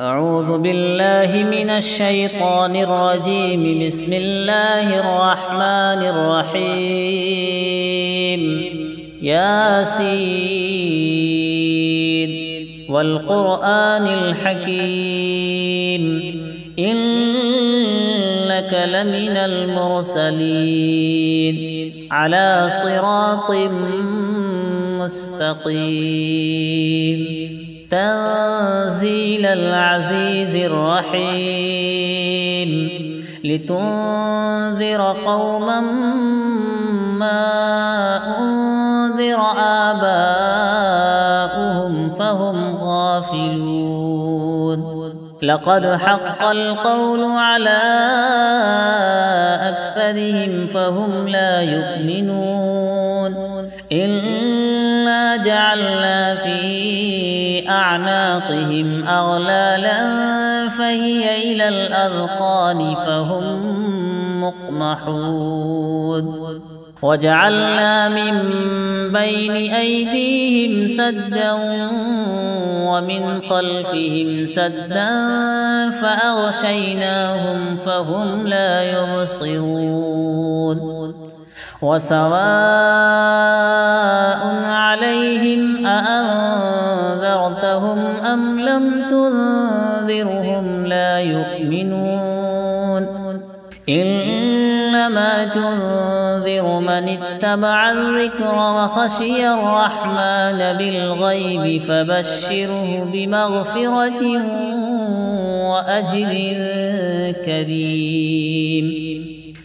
أعوذ بالله من الشيطان الرجيم. بسم الله الرحمن الرحيم. ياسين والقرآن الحكيم إنك لمن المرسلين على صراط مستقيم. تنزيل العزيز الرحيم لتنذر قوما ما أنذر آباؤهم فهم غافلون. لقد حق القول على أكثرهم فهم لا يؤمنون. إنا جعلنا في أعناقهم أغلالا فهي إلى الأذقان فهم مقمحون. وجعلنا من بين أيديهم سدا ومن خلفهم سدا فأغشيناهم فهم لا يبصرون. وسواء عليهم أأنذرتهم أم لم تنذرهم لا يؤمنون. إنما تنذر من اتبع الذكر وخشي الرحمن بالغيب فبشره بمغفرة وأجر كريم.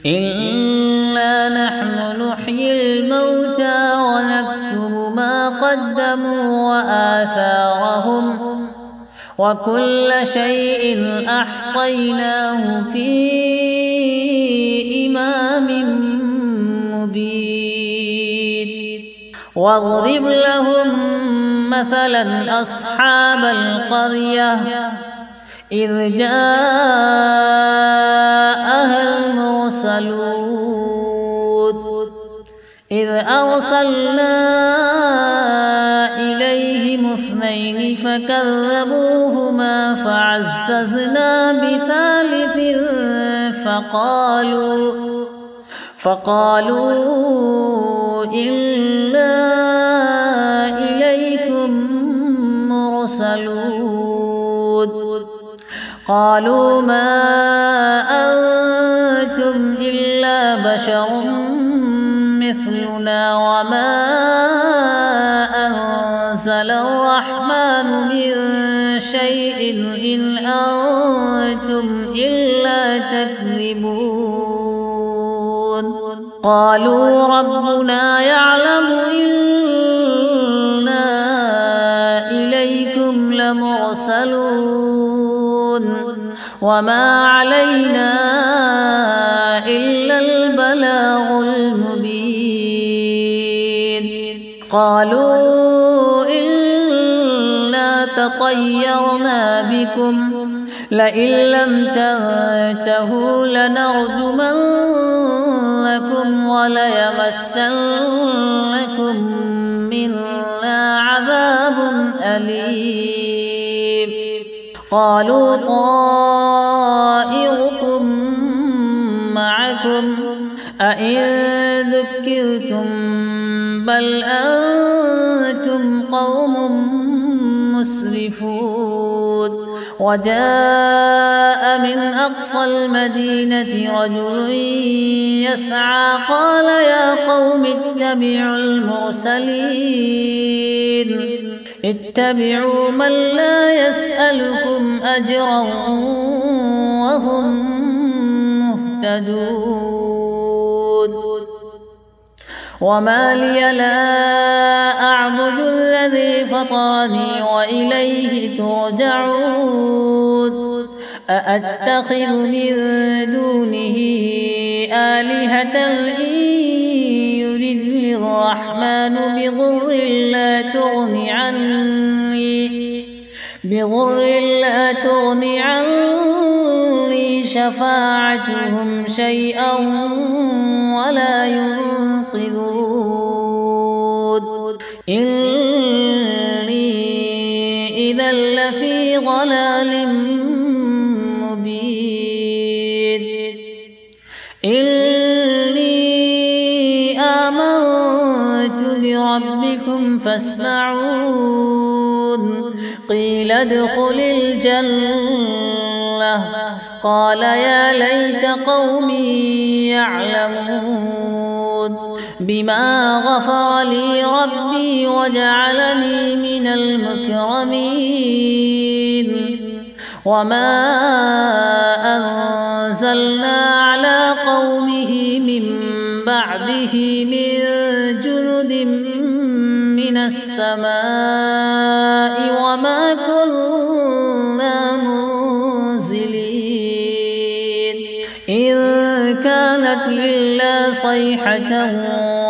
إنا نحن نحيي الموتى ونكتب ما قدموا وآثارهم وكل شيء أحصيناه في إمام مبين. واضرب لهم مثلا أصحاب القرية إذ جاءها المرسلون إذ أرسلنا إليهم اثنين فكذبوهما فعززنا بثالث فقالوا إنا إليكم مرسلون. قالوا ما أنتم إلا بشر مثلنا وما أنزل الرحمن من شيء إن أنتم إلا تكذبون. قالوا ربنا يعلم إنا إليكم لمرسلون وما علينا إلا البلاغ المبين. قالوا إنا تطيرنا بكم لئن لم تنتهوا لنرجمنكم وليمسنكم منا عذاب أليم. قالوا طائركم معكم أئن ذكرتم بل أنتم قوم مسرفون. وجاء من أقصى المدينة رجل يسعى قال يا قوم اتبعوا المرسلين اتبعوا من لا يسألكم أجرا وهم مهتدون. وما لي لا أعبد الذي فطرني وإليه ترجعون. أأتخذ من دونه آلهة إن يردني الرحمن بضر لا تغني عني شفاعتهم شيئا ولا ينقذون. إني إذا لفي ضلال مبين إني آمنت بربكم فاسمعون قيل ادخل الجنة قال يا ليت قومي يعلمون بما غفر لي ربي وجعلني من المكرمين وما أنزلنا على قومه من بعده من جند من السماء وما كنا منزلين إن كانت إلا صيحة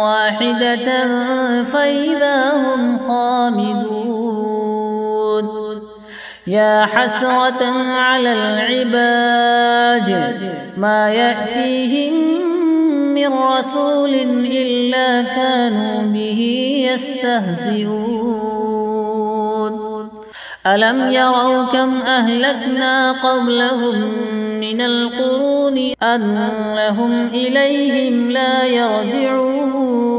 واحدة فإذا هم خامدون يا حسرة على العباد ما يأتيهم من رسول إلا كانوا به يستهزئون ألم يروا كم أهلكنا قبلهم من القرون أنهم إليهم لا يرجعون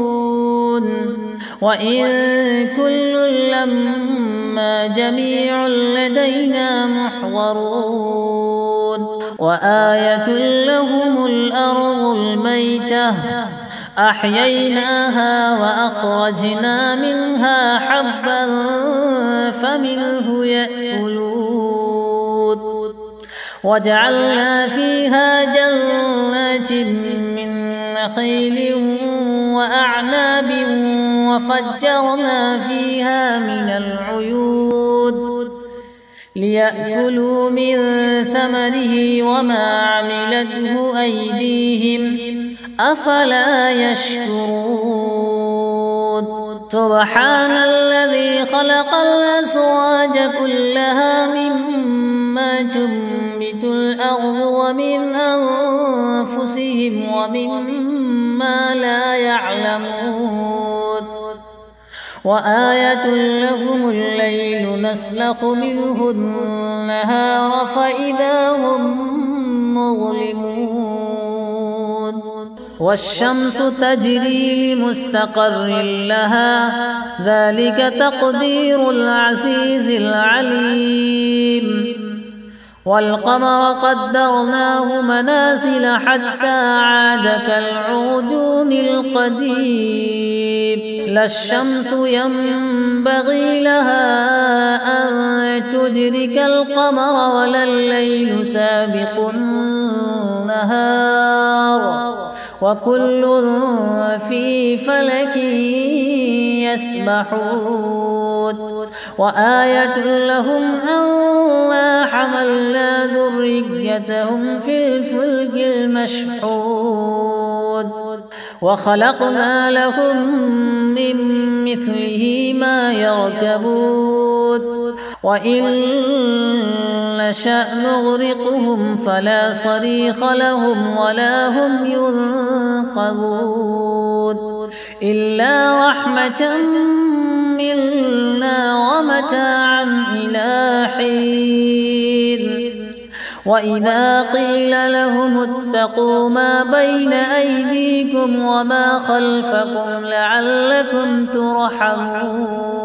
وإن كل لما جميع لدينا محضرون وآية لهم الأرض الميتة أحييناها وأخرجنا منها حبا فمنه يأكلون وجعلنا فيها جنات من نخيل وأعناب وفجرنا فيها من العيون ليأكلوا من ثمره وما عملته أيديهم أفلا يشكرون سبحان الذي خلق الأزواج كلها مما تنبت الأرض ومن أنفسهم ومما لا يعلمون وآية لهم الليل نسلخ منه النهار فإذا هم مظلمون والشمس تجري لمستقر لها ذلك تقدير العزيز العليم والقمر قدرناه منازل حتى عاد كالعرجون القديم لا الشمس ينبغي لها أن تدرك القمر ولا الليل سابق النهار وكل في فلك يسبحون وآية لهم أنا حملنا ذريتهم في الفلك المشحون وخلقنا لهم من مثله ما يركبون وإن نشأ نغرقهم فلا صريخ لهم ولا هم ينقذون إلا رحمة منا ومتاعا إلى حين وإذا قيل لهم اتقوا ما بين أيديكم وما خلفكم لعلكم ترحمون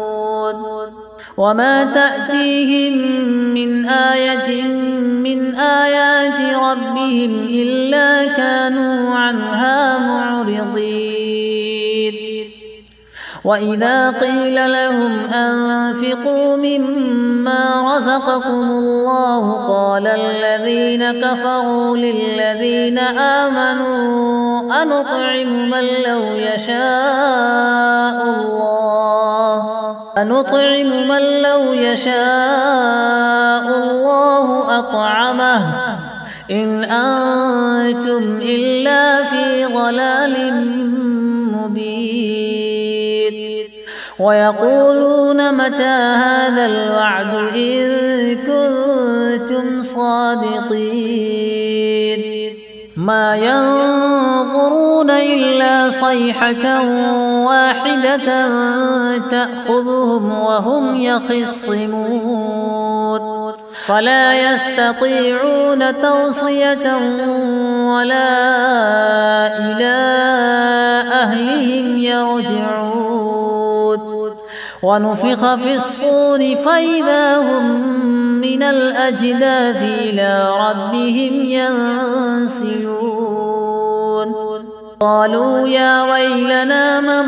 وما تأتيهم من آية من آيات ربهم إلا كانوا عنها معرضين وإذا قيل لهم أنفقوا مما رزقكم الله قال الذين كفروا للذين آمنوا أنطعم من لو يشاء الله أطعمه إن أنتم إلا في ضلال مبين ويقولون متى هذا الوعد إن كنتم صادقين ما ينظرون إلا صيحة واحدة تأخذهم وهم يخصمون فلا يستطيعون توصية ولا إلى أهلهم يرجعون ونفخ في الصور فإذا هم من الأجداث إلى ربهم ينسلون قالوا يا ويلنا من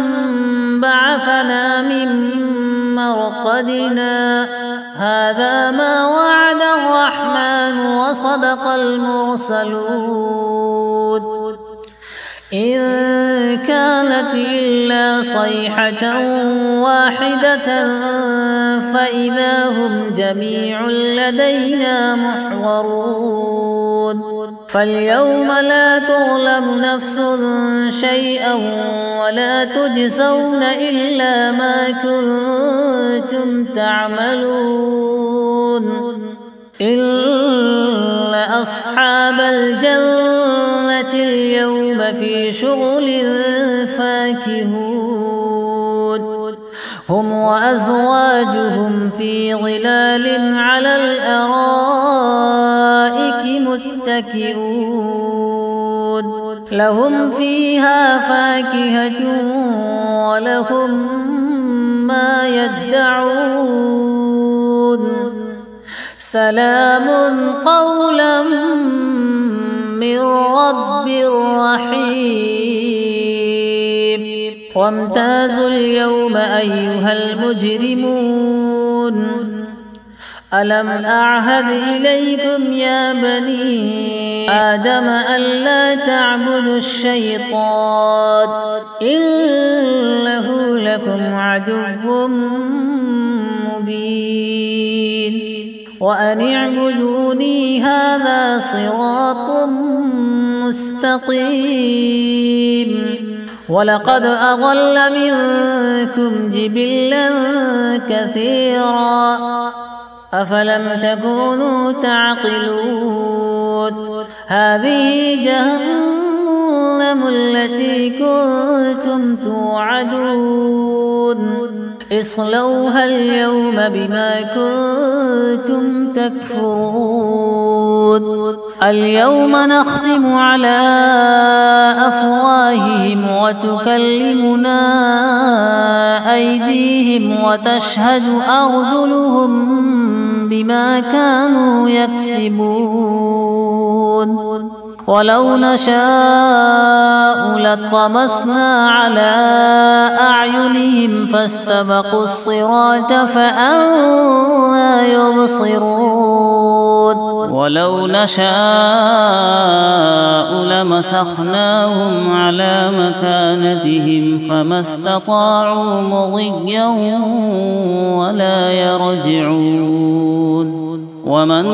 بعثنا من مرقدنا هذا ما وعد الرحمن وصدق المرسلون إن كانت إلا صيحة واحدة فإذا هم جميع لدينا محضرون فاليوم لا تظلم نفس شيئا ولا تجزون إلا ما كنتم تعملون إلا أصحاب الجنة اليوم في شغل فاكهون هم وأزواجهم في ظلال على الأرائك متكئون لهم فيها فاكهة ولهم ما يدعون سلام قولا من رب رحيم وامتازوا اليوم أيها المجرمون ألم أعهد إليكم يا بني آدم ألا تعبدوا الشيطان إنه لكم عدو مبين وأن اعبدوني هذا صراط مستقيم ولقد أضل منكم جبلا كثيرا أفلم تكونوا تعقلون هذه جهنم التي كنتم توعدون اصلوها اليوم بما كنتم تكفرون اليوم نختم على أفواههم وتكلمنا أيديهم وتشهد أرجلهم بما كانوا يكسبون ولو نشاء لطمسنا على أعينهم فاستبقوا الصراط فأنى يبصرون ولو نشاء لمسخناهم على مكانتهم فما استطاعوا مضيا ولا يرجعون ومن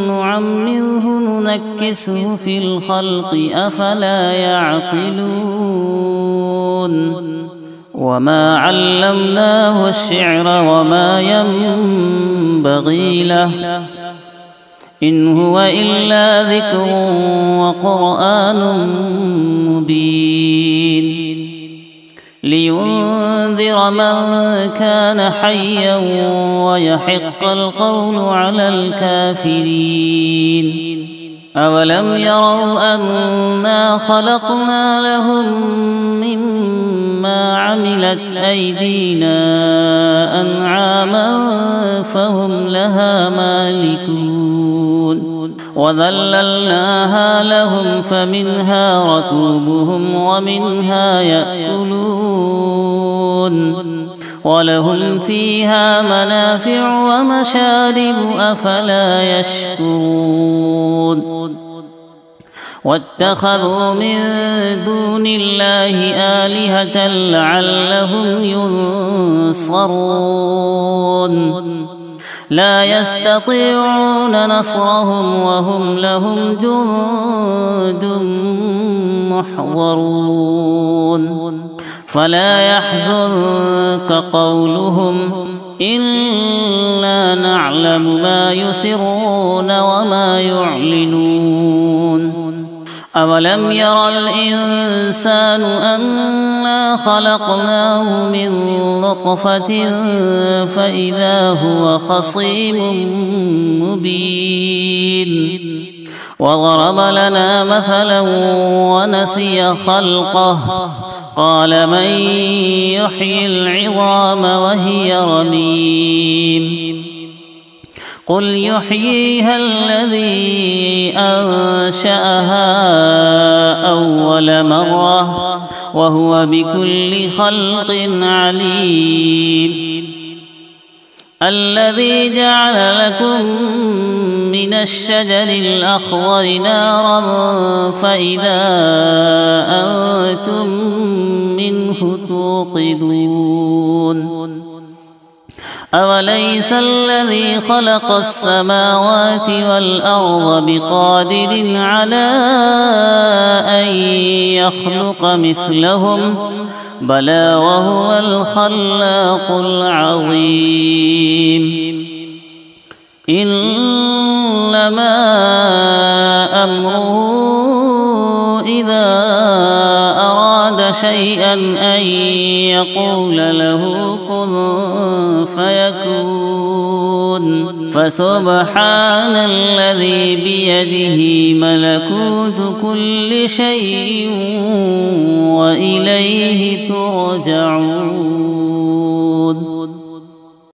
نعمره ننكسه في الخلق أفلا يعقلون وما علمناه الشعر وما ينبغي له إن هو إلا ذكر وقرآن مبين لينذر من كان حيا ويحق القول على الكافرين أولم يروا أنا خلقنا لهم مما عملت أيدينا أنعاما فهم لها مالكون وذللناها لهم فمنها ركوبهم ومنها يأكلون ولهم فيها منافع ومشارب أفلا يشكرون واتخذوا من دون الله آلهة لعلهم ينصرون لا يستطيعون نصرهم وهم لهم جند محضرون فلا يحزنك قولهم إنا نعلم ما يسرون وما يعلنون أولم ير الإنسان أنا إنا خلقناه من نطفة فإذا هو خصيم مبين وضرب لنا مثلا ونسي خلقه قال من يحيي العظام وهي رميم قل يحييها الذي أنشأها أول مرة وهو بكل خلق عليم الذي جعل لكم من الشجر الأخضر نارا فإذا أنتم منه توقدون أوليس الذي خلق السماوات والأرض بقادر على أن يخلق مثلهم بلى وهو الخلاق العظيم إنما أمره إذا أراد شيئا أن يقول له كن فيكون فسبحان الذي بيده ملكوت كل شيء وإليه ترجعون